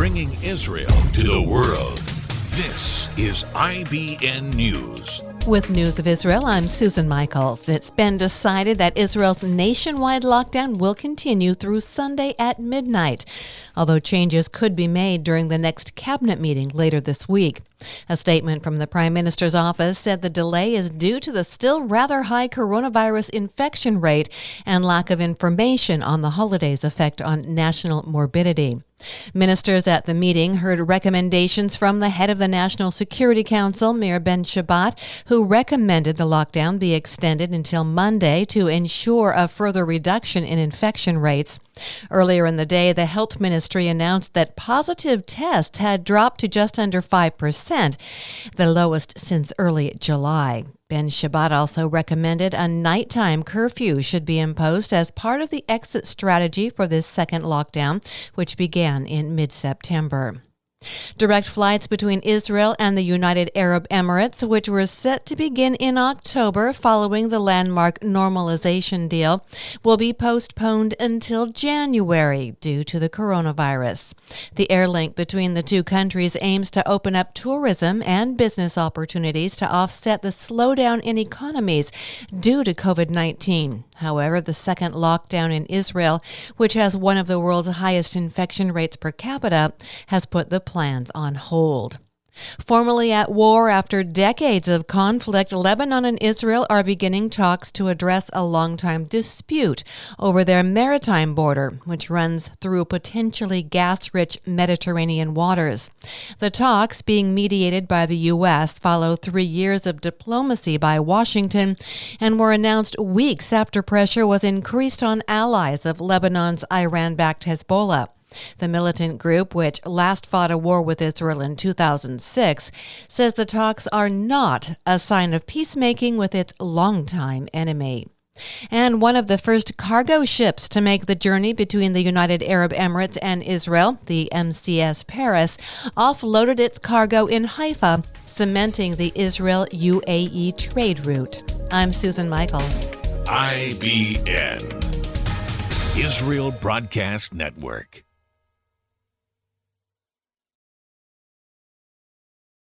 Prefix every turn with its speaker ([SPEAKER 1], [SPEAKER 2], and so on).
[SPEAKER 1] bringing Israel to the world. This is IBN News.
[SPEAKER 2] With News of Israel, I'm Susan Michaels. It's been decided that Israel's nationwide lockdown will continue through Sunday at midnight, although changes could be made during the next cabinet meeting later this week. A statement from the Prime Minister's office said the delay is due to the still rather high coronavirus infection rate and lack of information on the holiday's effect on national morbidity. Ministers at the meeting heard recommendations from the head of the National Security Council, Meir Ben-Shabbat, who recommended the lockdown be extended until Monday to ensure a further reduction in infection rates. Earlier in the day, the Health Ministry announced that positive tests had dropped to just under 5%, the lowest since early July. Ben-Shabbat also recommended a nighttime curfew should be imposed as part of the exit strategy for this second lockdown, which began in mid-September. Direct flights between Israel and the United Arab Emirates, which were set to begin in October following the landmark normalization deal, will be postponed until January due to the coronavirus. The air link between the two countries aims to open up tourism and business opportunities to offset the slowdown in economies due to COVID-19. However, the second lockdown in Israel, which has one of the world's highest infection rates per capita, has put the plans on hold. Formerly at war after decades of conflict, Lebanon and Israel are beginning talks to address a long-time dispute over their maritime border, which runs through potentially gas-rich Mediterranean waters. The talks, being mediated by the U.S., follow 3 years of diplomacy by Washington and were announced weeks after pressure was increased on allies of Lebanon's Iran-backed Hezbollah. The militant group, which last fought a war with Israel in 2006, says the talks are not a sign of peacemaking with its longtime enemy. And one of the first cargo ships to make the journey between the United Arab Emirates and Israel, the MCS Paris, offloaded its cargo in Haifa, cementing the Israel-UAE trade route. I'm Susan Michaels.
[SPEAKER 1] IBN, Israel Broadcast Network.